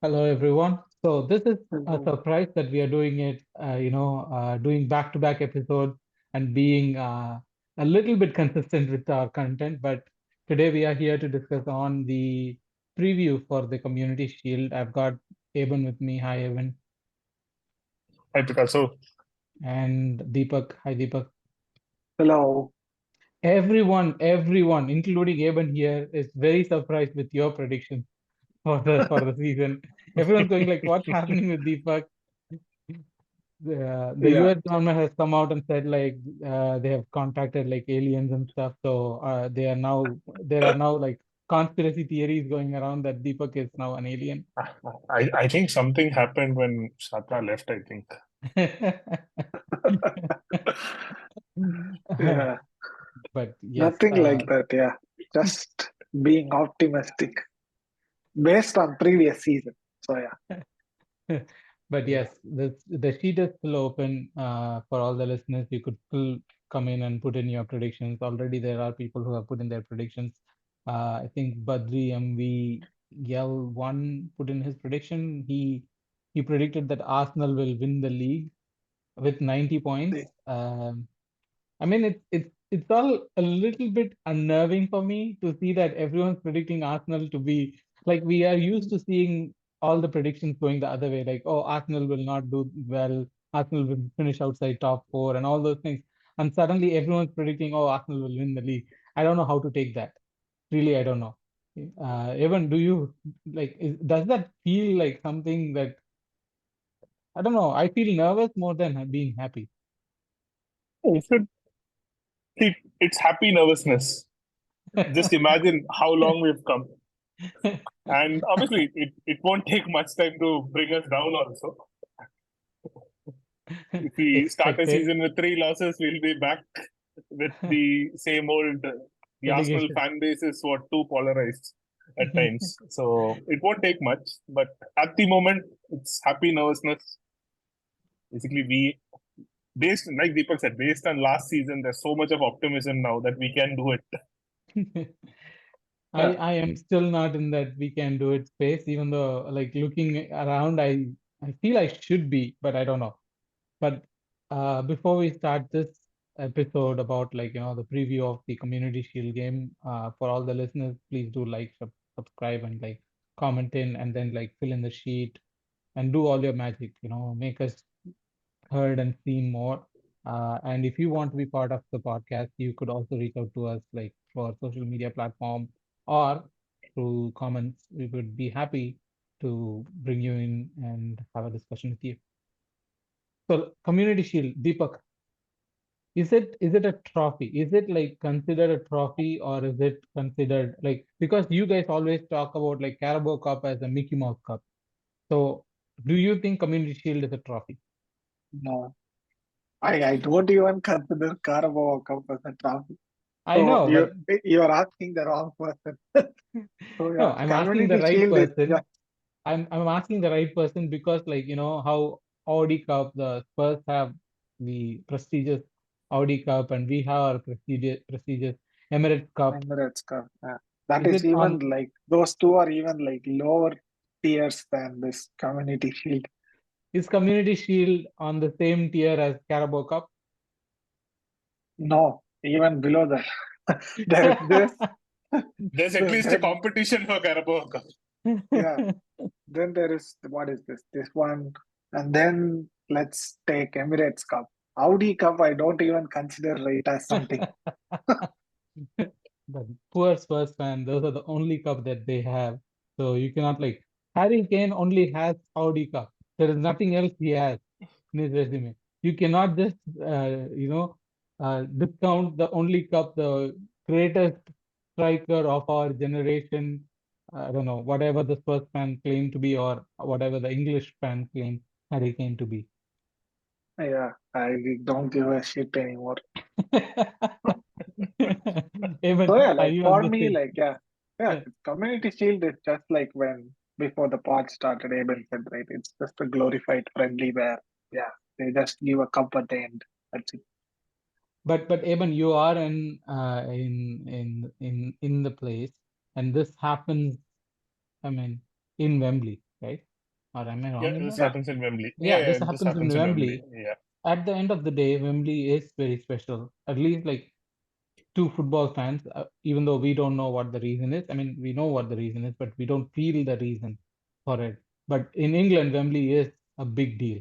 Hello, everyone. So this is a Hello. surprise that we are doing it, doing back-to-back episodes and being a little bit consistent with our content. But today we are here to discuss on the preview for the Community Shield. I've got Aben with me. Hi, Aben. Hi, Picasso. And Deepak. Hi, Deepak. Hello. Everyone, including Aben here, is very surprised with your predictions for the season. Everyone's going like, "What's happening with Deepak?" The Yeah. US government has come out and said like they have contacted like aliens and stuff. So there are now like conspiracy theories going around that Deepak is now an alien. I think something happened when Shata left, I think. Yeah. But yes, Nothing like that. Yeah. Just being optimistic based on previous season. So yeah. but yes, the sheet is still open for all the listeners. You could still come in and put in your predictions. Already there are people who have put in their predictions. I think Badri MV Yell one put in his prediction. He predicted that Arsenal will win the league with 90 points. See. I mean, it's all a little bit unnerving for me to see that everyone's predicting Arsenal to be like we are used to seeing all the predictions going the other way, like oh, Arsenal will not do well, Arsenal will finish outside top four, and all those things. And suddenly everyone's predicting, oh, Arsenal will win the league. I don't know how to take that. Really, I don't know. Evan, do you does that feel like something that I don't know? I feel nervous more than being happy. You should it's happy nervousness. Just imagine how long we've come. And obviously, it won't take much time to bring us down also. If we start a Expected season with 3 losses, we'll be back with the same old. The Arsenal relegation. fan base is too polarized at times. So it won't take much. But at the moment, it's happy nervousness. Basically, based, like Deepak said, based on last season, there's so much of optimism now that we can do it. Yeah. I am still not in that we can do it space, even though like looking around, I feel I should be, but I don't know. But before we start this episode about the preview of the Community Shield game, for all the listeners, please do like, subscribe, and like comment in, and then like fill in the sheet and do all your magic. Make us heard and seen more. And if you want to be part of the podcast, you could also reach out to us like through our social media platform or through comments. We would be happy to bring you in and have a discussion with you. So, Community Shield, Deepak, is it a trophy? Is it like considered a trophy or is it considered like because you guys always talk about like Carabao Cup as a Mickey Mouse Cup. So, do you think Community Shield is a trophy? No. I don't even consider Carabao Cup as a trophy. I So know, but you're asking the wrong person. So no, yeah, I'm asking the Community right Shield is person. yeah. I'm asking the right person because like how Audi Cup the Spurs have the prestigious Audi Cup and we have our prestigious Emirates Cup. Emirates Cup. Yeah. That Is is it even on like those two are even like lower tiers than this Community Shield. is Community Shield on the same tier as Carabao Cup? No, even below that. There is this, There's at least a then competition for Carabao Cup. yeah, then there is what is this? This one, and then let's take Emirates Cup. Audi Cup, I don't even consider it as something. The poor Spurs fan, those are the only cup that they have. So you cannot like Harry Kane only has Audi Cup. There is nothing else he has in his resume. You cannot just discount the only cup, the greatest striker of our generation. I don't know, whatever the Spurs fan claimed to be or whatever the English fan claimed Harry Kane to be. Yeah, I don't give a shit anymore. Even So yeah, are like you on for the me, same? like yeah, Community Shield is just like when before the pod started, Aben said, right? It's just a glorified friendly where yeah, they just give a cup at the end. That's it. But Eben, you are in the place, and this happens. I mean, in Wembley, right? Or am I Yeah, wrong in this that? Yeah, happens in Wembley. Yeah, Yeah, this this happens in happens in Wembley. Wembley. Yeah. At the end of the day, Wembley is very special. At least like to football fans, even though we don't know what the reason is. I mean, we know what the reason is, but we don't feel the reason for it. But in England, Wembley is a big deal.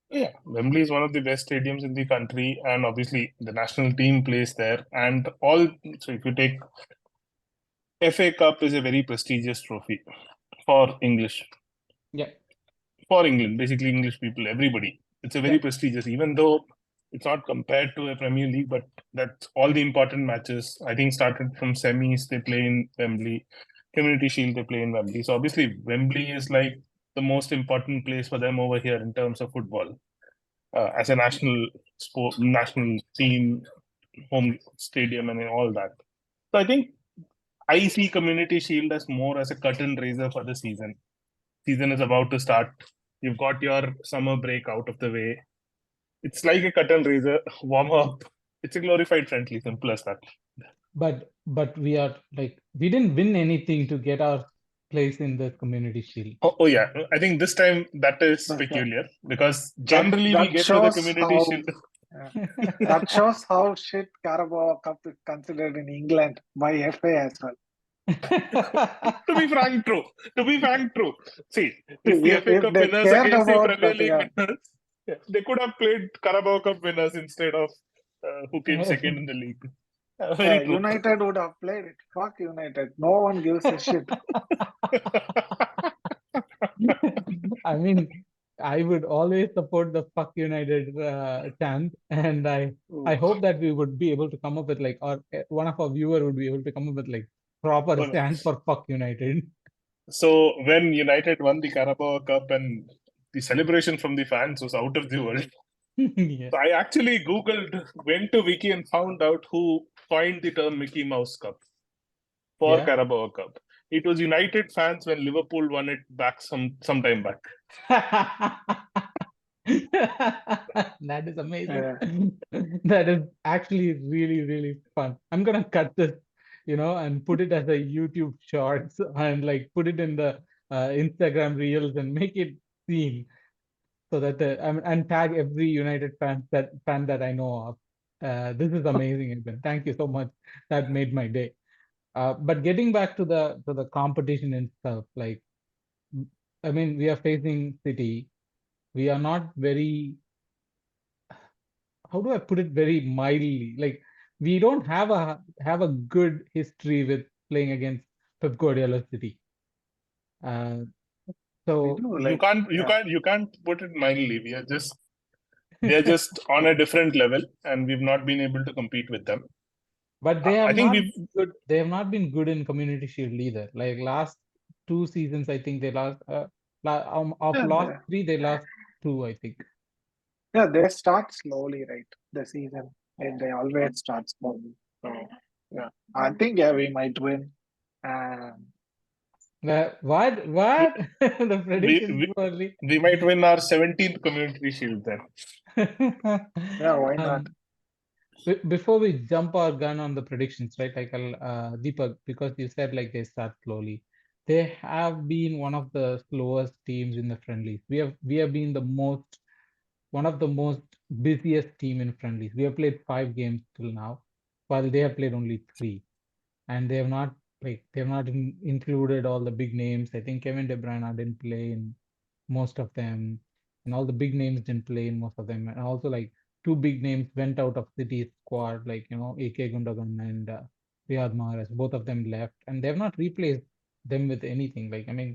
Yeah, Wembley is one of the best stadiums in the country, and obviously the national team plays there. And all, so if you take FA Cup is a very prestigious trophy for English, Yeah, for England, basically English people, everybody. It's a yeah. very prestigious, even though it's not compared to a Premier League, but that's all the important matches. I think started from semis, they play in Wembley, Community Shield, they play in Wembley. So obviously Wembley is like the most important place for them over here in terms of football. As a national sport, national team, home stadium, and all that. So I think I see Community Shield as more as a curtain raiser for the season. Season is about to start. You've got your summer break out of the way. It's like a curtain raiser, warm up. It's a glorified friendly, simple as that. But we are like we didn't win anything to get our place in the Community Shield. Oh yeah, I think this time that is but peculiar because that generally we that get to the shows Community how Shield. that shows how shit Carabao Cup is considered in England by FA as well. To be frank, true. To be frank, true. See, it's the FA If Cup they winners cared against the about Premier that, League yeah, winners. Yeah, they could have played Carabao Cup winners instead of who came second in the league. Very true. United would have played it. Fuck United. No one gives a shit. I mean, I would always support the fuck United chant, and I hope that we would be able to come up with like, or one of our viewer would be able to come up with like proper Well, chant for fuck United. so when United won the Carabao Cup and the celebration from the fans was out of the world. Yeah. So I actually Googled, went to Wiki and found out who coined the term Mickey Mouse Cup for Yeah. Carabao Cup. It was United fans when Liverpool won it back some time back. That is amazing. Yeah. That is actually really, really fun. I'm gonna cut this, and put it as a YouTube shorts and like put it in the Instagram reels and make it seen so that and tag every United fan that I know of. This is amazing, Eben. Thank you so much. That made my day. But getting back to the competition itself, like I mean, we are facing City. We are not very, how do I put it very mildly? Like we don't have a good history with playing against Pep Guardiola's City. Uh, We so, do You like can't you yeah. can't you can't put it mildly. They're just on a different level, and we've not been able to compete with them. but they I have think not we've been good. They have not been good in Community Shield either. Like last 2 seasons, I think they lost. Of Yeah, last three, they lost two, I think. they start slowly, right? The season. And they always start slowly. So yeah. I think we might win. And What? we, What? The predictions we, too early. we might win our 17th Community Shield then. yeah, why not? Before we jump our gun on the predictions, right? Like Deepak, because you said like they start slowly. They have been one of the slowest teams in the friendlies. We have been one of the most busiest team in friendlies. We have played 5 games till now, while they have played only 3, and they have not included all the big names. I think Kevin De Bruyne didn't play in most of them, and all the big names didn't play in most of them, and also like two big names went out of City's squad, like AK Gundogan and Riyad Mahrez. Both of them left, and they have not replaced them with anything. Like I mean,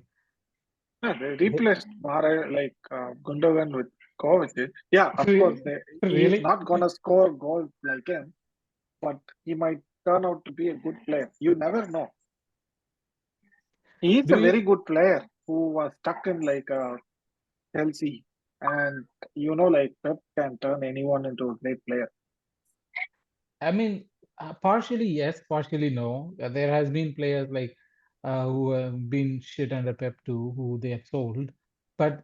Yeah, they they, replaced Mara like Gundogan with Kovacic. Yeah, of course, he is really. not gonna score goals like him, but he might turn out to be a good player. You never know. He's Do a you? very good player who was stuck in like Chelsea, and like Pep can turn anyone into a great player. I mean, partially yes, partially no. There has been players like who have been shit under Pep too, who they have sold. But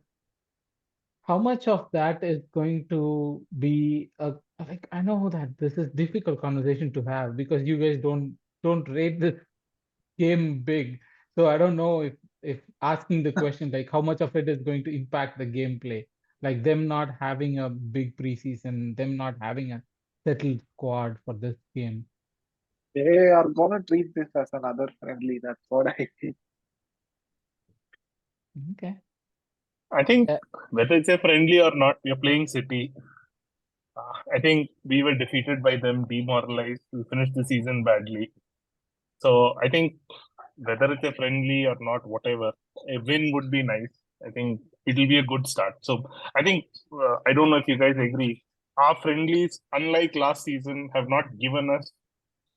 how much of that is going to be a like? I know that this is difficult conversation to have because you guys don't rate this game big. So I don't know if asking the question like how much of it is going to impact the gameplay, like them not having a big preseason, them not having a settled squad for this game. They are gonna treat this as another friendly. That's what I think. Okay. I think Uh, whether it's a friendly or not, we are playing City. I think we were defeated by them, demoralized. We finished the season badly. So I think whether it's a friendly or not, whatever, a win would be nice. I think it'll be a good start. So I think I don't know if you guys agree. Our friendlies, unlike last season, have not given us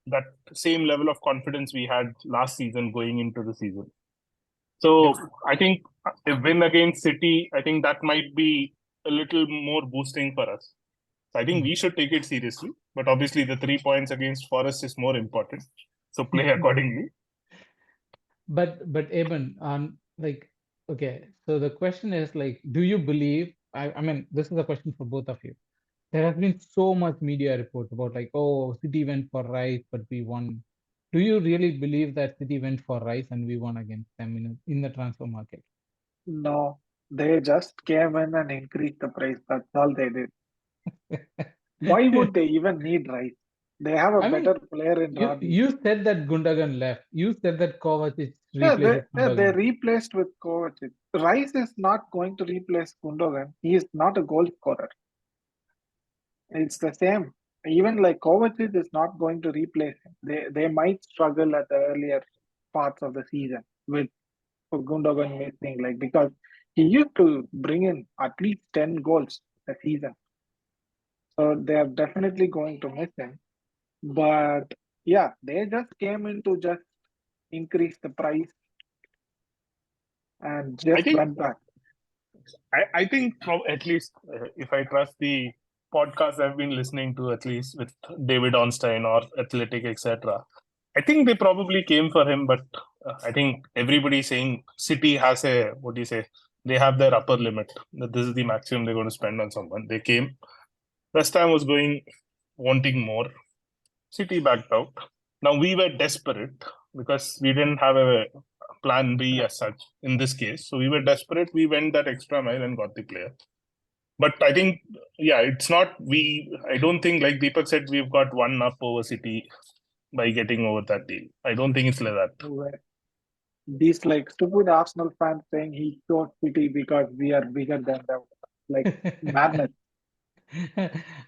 that same level of confidence we had last season going into the season. So yep. I think a win against City, I think that might be a little more boosting for us. So I think we should take it seriously. But obviously, the 3 points against Forest is more important. So play accordingly. But Eben, like, okay, so the question is like, do you believe? I mean, this is a question for both of you. There has been so much media reports about like, oh, City went for Rice, but we won. Do you really believe that City went for Rice and we won against them in the transfer market? No, they just came in and increased the price. That's all they did. Why would they even need Rice? They have a I better mean, player in Rodri. you said that Gundogan left. You said that Kovacic Yeah, replaces they Gundogan. replaced with Kovacic. Rice is not going to replace Gundogan. He is not a goal scorer. It's the same. Even like Kovacic is not going to replace him. They might struggle at the earlier parts of the season with Gundogan missing, like because he used to bring in at least 10 goals a season. So they are definitely going to miss him. But yeah, they just came in to just increase the price and I just think went back. I think from at least if I trust the podcast I've been listening to, at least with David Ornstein or Athletic, etc. I think they probably came for him, but I think everybody's saying City has a what do you say? They have their upper limit. That this is the maximum they're going to spend on someone. They came. West Ham was going wanting more. City backed out. Now we were desperate because we didn't have a plan B as such in this case. So we were desperate. We went that extra mile and got the player. But I think, yeah, it's not we. I don't think, like Deepak said, we've got one up over City by getting over that deal. I don't think it's like Where these like stupid Arsenal fans saying he chose City because we are bigger than them. Like madness.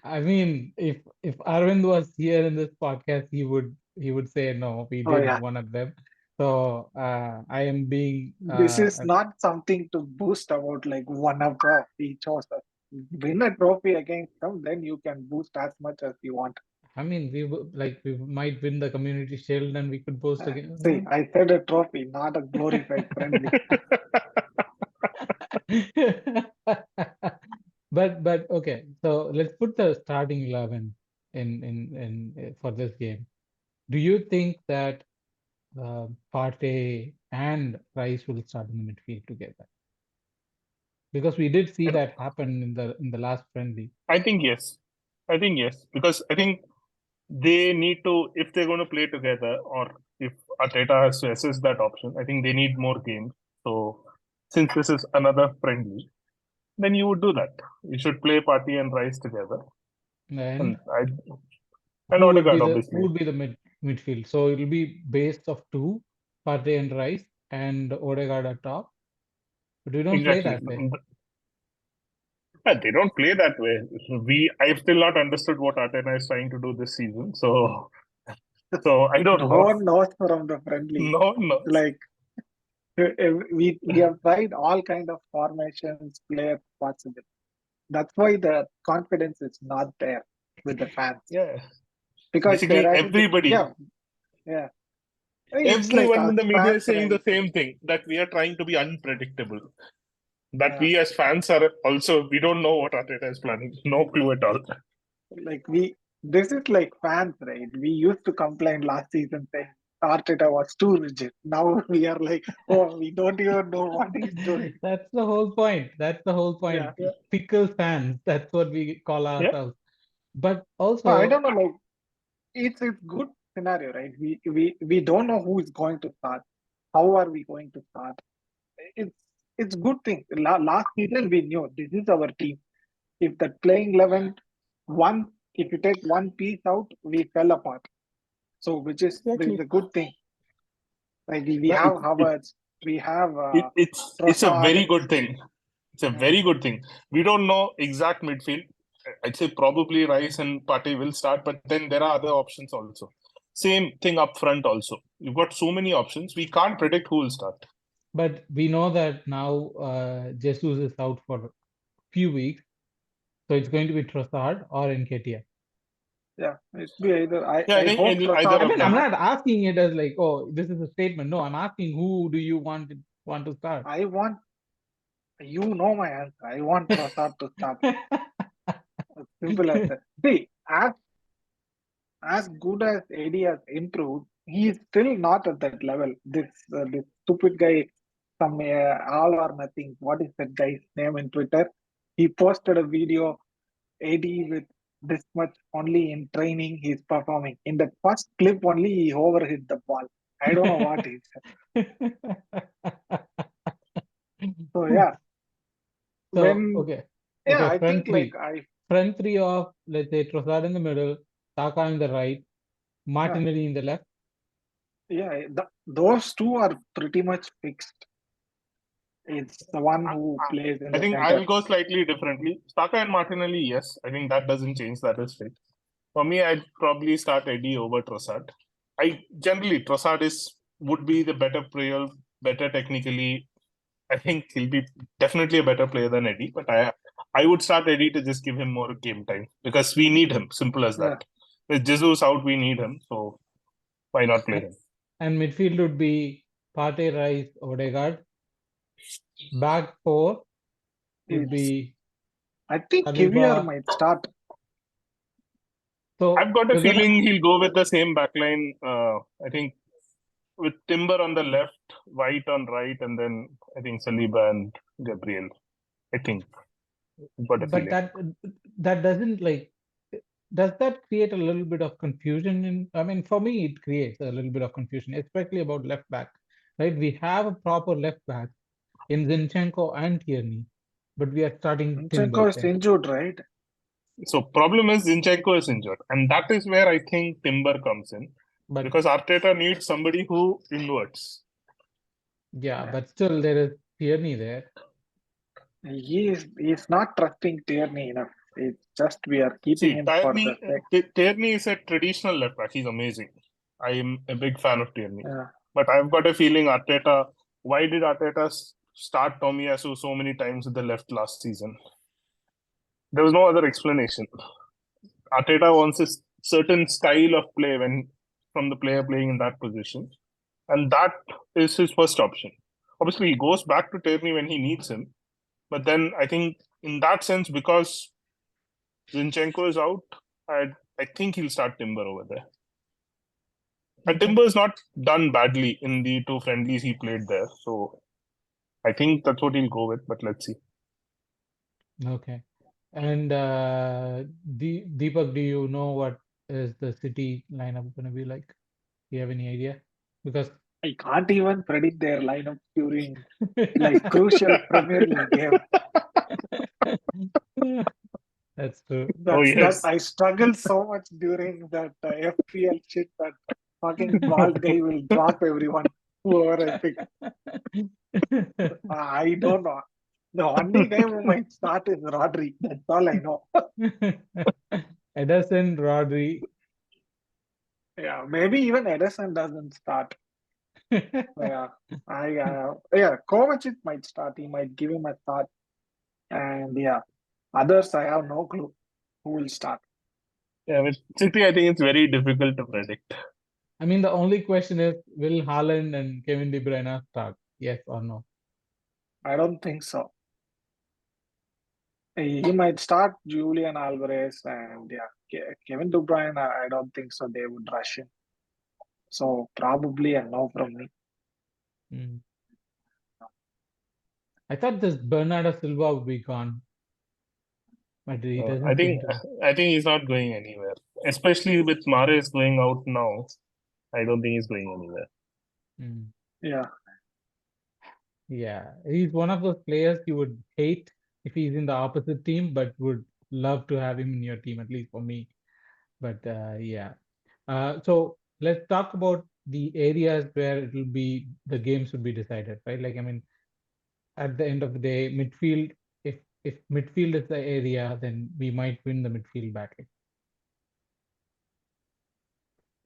I mean, if Arvind was here in this podcast, he would say no, we Oh did yeah. one of them. So I am being This is not something to boast about like one of the he chose us. Win a trophy against them, then you can boost as much as you want. I mean, we might win the community shield and we could boast again. See, I said a trophy, not a glorified friendly. But okay, so let's put the starting 11 for this game. Do you think that Partey and Rice will start in the midfield together? Because we did see that. that happen in the last friendly. I think yes. I think yes. Because I think they need to, if they're going to play together or if Arteta has to assess that option, I think they need more games. So since this is another friendly, then you would do that. You should play Party and Rice together. And And and Odegaard, obviously. who would be the midfield? So it'll be based of two, Partey and Rice, and Odegaard at top. But we don't play Exactly. that way. They don't play that way. I've still not understood what Arteta is trying to do this season. So I don't No know. one knows from the friendly. No, no. Like we have tried all kind of formations, players possible. That's why the confidence is not there with the fans Yeah. because Basically, there hasn't been. everybody. Yeah, yeah. It's like Everyone in us the media is fans, saying right? the same thing, that we are trying to be unpredictable. That Yeah. we as fans are also, we don't know what Arteta is planning. No clue at all. Like this is like fans, right? We used to complain last season saying Arteta was too rigid. Now we are like, oh, we don't even know what he's doing. That's the whole point. That's the whole point. Yeah. Fickle fans. That's what we call Yeah. ourselves. But I also, don't know, like it's good scenario, right? We don't know who is going to start. How are we going to start? It's it's good thing. Last season we knew this is our team. If the playing 11 one, if you take one piece out, we fell apart. So which is this is Exactly. a good thing. Like we No, have Havertz, we have it's a Trossard. very good thing. It's a Yeah, very good thing. We don't know exact midfield. I'd say probably Rice and Partey will start, but then there are other options also. Same thing up front also. You've got so many options. We can't predict who will start. but we know that now Jesus is out for a few weeks. So it's going to be Trossard or Nketiah. yeah. It be either. Yeah, I I think hope either I Trossard of mean, I'm them. start. not asking it as like, oh, this is a statement. No, I'm asking who do you want to start? I want my answer. I want Trossard to start. As simple as that. See, as good as AD has improved, he is still not at that level. This stupid guy, some all or nothing. What is that guy's name in Twitter? He posted a video. AD with this much only in training he's performing. In the first clip only he overhit the ball. I don't know what he said. So yeah, So, when okay, I think like front three of, let's say, Trossard in the middle, Saka in the right, yeah, Martinelli in the left. those two are pretty much fixed. It's the one who plays in I the think I center. will go slightly differently. Saka and Martinelli, yes. I think that doesn't change. That is fixed. For me, I'd probably start Eddie over Trossard. Trossard would be the better player, better technically. I think he'll be definitely a better player than Eddie, but I would start Eddie to just give him more game time because we need him. Simple as Yeah. that. With Jesus out, we need him. So why not play him? And midfield would be Partey, Rice, Odegaard. Back four would be. I think Saliba. Kivior might start. So I've got a feeling he'll go with the same backline. I think with Timber on the left, White on right, and then I think Saliba and Gabriel. I think. I've got a But feeling. that doesn't like. Does that create a little bit of confusion? I mean, for me, it creates a little bit of confusion, especially about left back. Right? We have a proper left back in Zinchenko and Tierney, but we are starting Timber Zinchenko is there. injured, right? So problem is Zinchenko is injured, and that is where I think Timber comes in. But Because Arteta needs somebody who inverts. yeah, but still there is Tierney there. He's not trusting Tierney enough. It's just we are keeping him for the sake. Tierney is a traditional left back. He's amazing. I am a big fan of Tierney. Yeah. But I've got a feeling why did Arteta start Tomiyasu so many times at the left last season? There was no other explanation. Arteta wants a certain style of play from the player playing in that position. And that is his first option. Obviously, he goes back to Tierney when he needs him. But then I think in that sense, because Zinchenko is out, I think he'll start Timber over there. And Timber is not done badly in the two friendlies he played there. So I think that's what he'll go with, but let's see. Okay. And Deepak, do you know what is the City lineup going to be like? Do you have any idea? Because I can't even predict their lineup during like crucial Premier League game. That's true. That I struggle so much during that FPL shit that fucking bald guy will drop everyone, whoever I pick. I don't know. The only guy who might start is Rodri. That's all I know. Ederson, Rodri. Yeah, maybe even Ederson doesn't start. Yeah, Kovacic might start. He might give him a start, and yeah, others I have no clue who will start. Yeah, with City, I think it's very difficult to predict. I mean, the only question is, will Haaland and Kevin De Bruyne start? Yes or no? I don't think so. He might start Julian Alvarez and Kevin De Bruyne. I don't think so. They would rush him. So probably a no from me. Mm. I thought this Bernardo Silva would be gone, but he I doesn't seem think to. I think he's not going anywhere. Especially with Mahrez going out now, I don't think he's going anywhere. Mm. Yeah. Yeah, he's one of those players you would hate if he's in the opposite team, but would love to have him in your team, at least for me. But yeah. So let's talk about the areas where it will be the games would be decided, right? Like, I mean, at the end of the day, midfield, if midfield is the area, then we might win the midfield battle.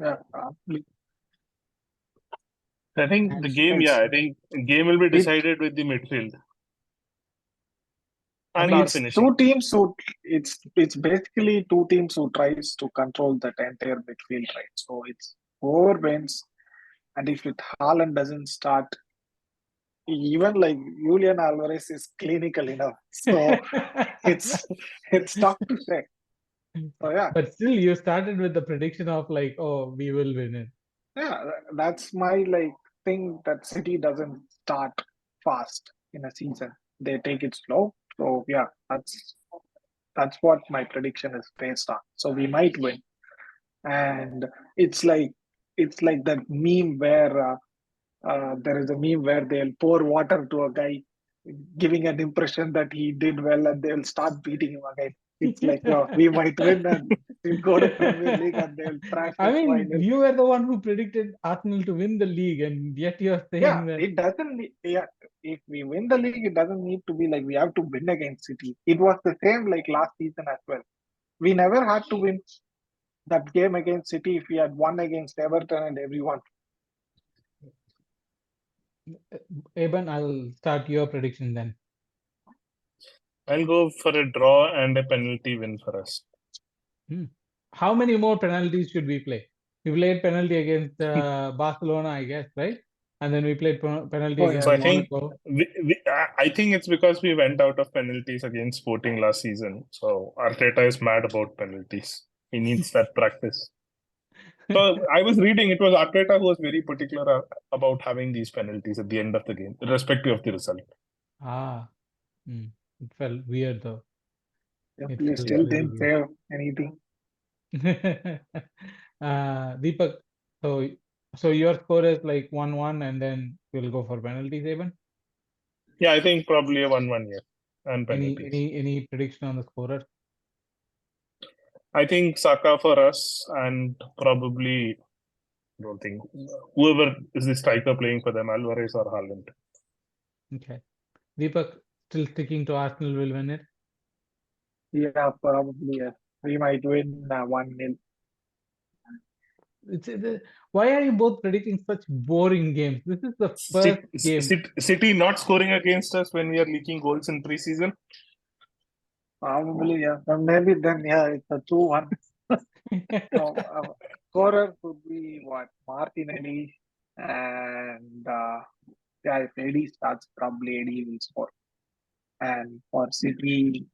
Yeah. Probably. I think the game, It's I think game will be it. decided with the midfield I and mean, our It's finishing. two teams who it's basically two teams who tries to control that entire midfield, right? So it's whoever wins, and if it Haaland doesn't start, even like Julian Alvarez is clinical enough. So it's it's tough to say. So yeah, but still, you started with the prediction of like, oh, we will win it. yeah, that's my like thing that City doesn't start fast in a season. They take it slow. So yeah, that's what my prediction is based on. So we might win. And it's like that meme where there is a meme where they'll pour water to a guy, giving an impression that he did well, and they'll start beating him again. It's like, no, we might win and we'll go to Premier League and they'll trash I us mean, 5-0. you were the one who predicted Arsenal to win the league, and yet you're Yeah, saying that. it doesn't. Yeah, if we win the league, it doesn't need to be like we have to win against City. It was the same like last season as well. We never had to win that game against City if we had won against Everton and everyone. Eben, I'll start your prediction then. I'll go for a draw and a penalty win for us. How many more penalties should we play? We played penalty against Barcelona, I guess, right? And then we played penalty Oh yeah, So against I we did. think Monaco. I think it's because we went out of penalties against Sporting last season. So Arteta is mad about penalties. He needs that practice. So I was reading, it was Arteta who was very particular about having these penalties at the end of the game, irrespective of the result. Ah, it felt weird though. Yeah, It we felt still very didn't weird. save anything. Deepak, so your score is like 1-1, and then we'll go for penalties, Eben? Yeah, I think probably a 1-1 here and penalties. Any prediction on the scorer? I think Saka for us and probably, I don't think, whoever is the striker playing for them, Alvarez or Haaland. Okay. Deepak, still sticking to Arsenal will win it? Yeah, probably. Yes. We might win 1-0. Why are you both predicting such boring games? This is the first game. City not scoring against us when we are leaking goals in preseason. Probably, yeah. But maybe then, yeah, it's a 2-1. So, scorer could be what? Martinelli. And yeah, if Eddie starts, probably Eddie will score. And for City,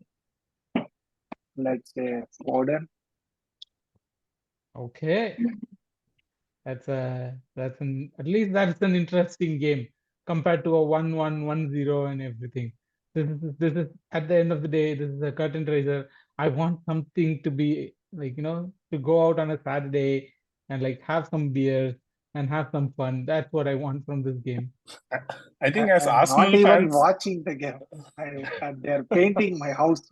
let's say Foden. Okay. That's at least that's an interesting game compared to a 1-1, 1-0 and everything. This is at the end of the day, this is a curtain raiser. I want something to be like, to go out on a Saturday and like have some beers and have some fun. That's what I want from this game. I think as I'm not Arsenal even fans, watching the game. They're painting my house.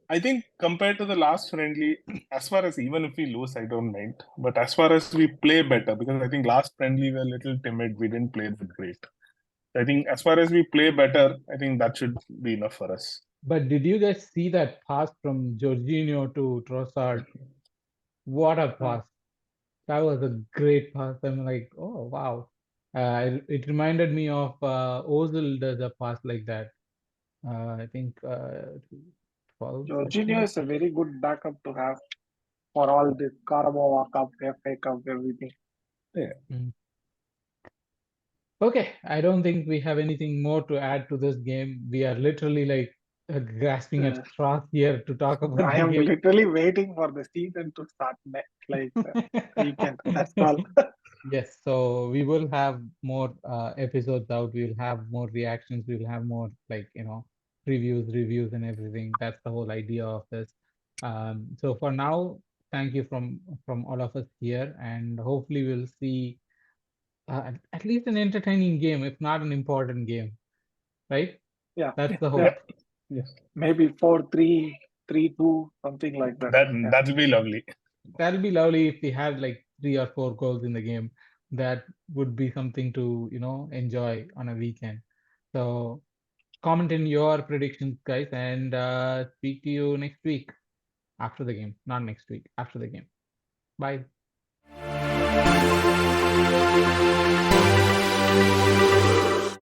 I think compared to the last friendly, as far as even if we lose, I don't mind. But as far as we play better, because I think last friendly we were a little timid, we didn't play that great. I think as far as we play better, I think that should be enough for us. But did you guys see that pass from Jorginho to Trossard? What a pass! That was a great pass. I'm like, oh wow. It reminded me of Ozil does a pass like that. I think 12, Jorginho 13. is a very good backup to have. for all this Carabao Cup, FA Cup, everything. Mm. Okay, I don't think we have anything more to add to this game. We are literally like grasping at Uh, straws here to talk about I the am game. literally waiting for the season to start next, like weekend. That's all. Yes, so we will have more episodes out. We will have more reactions. We will have more like, previews, reviews, and everything. That's the whole idea of this. So for now, thank you from all of us here, and hopefully we'll see at least an entertaining game, if not an important game, right? Yeah, That's the yeah. hope. Yes. Maybe 4-3, 3-2, something like that. That Yeah. that will be lovely. That'll be lovely if we had like 3 or 4 goals in the game. That would be something to, enjoy on a weekend. So comment in your predictions, guys, and speak to you next week after the game. Not next week, after the game. Bye.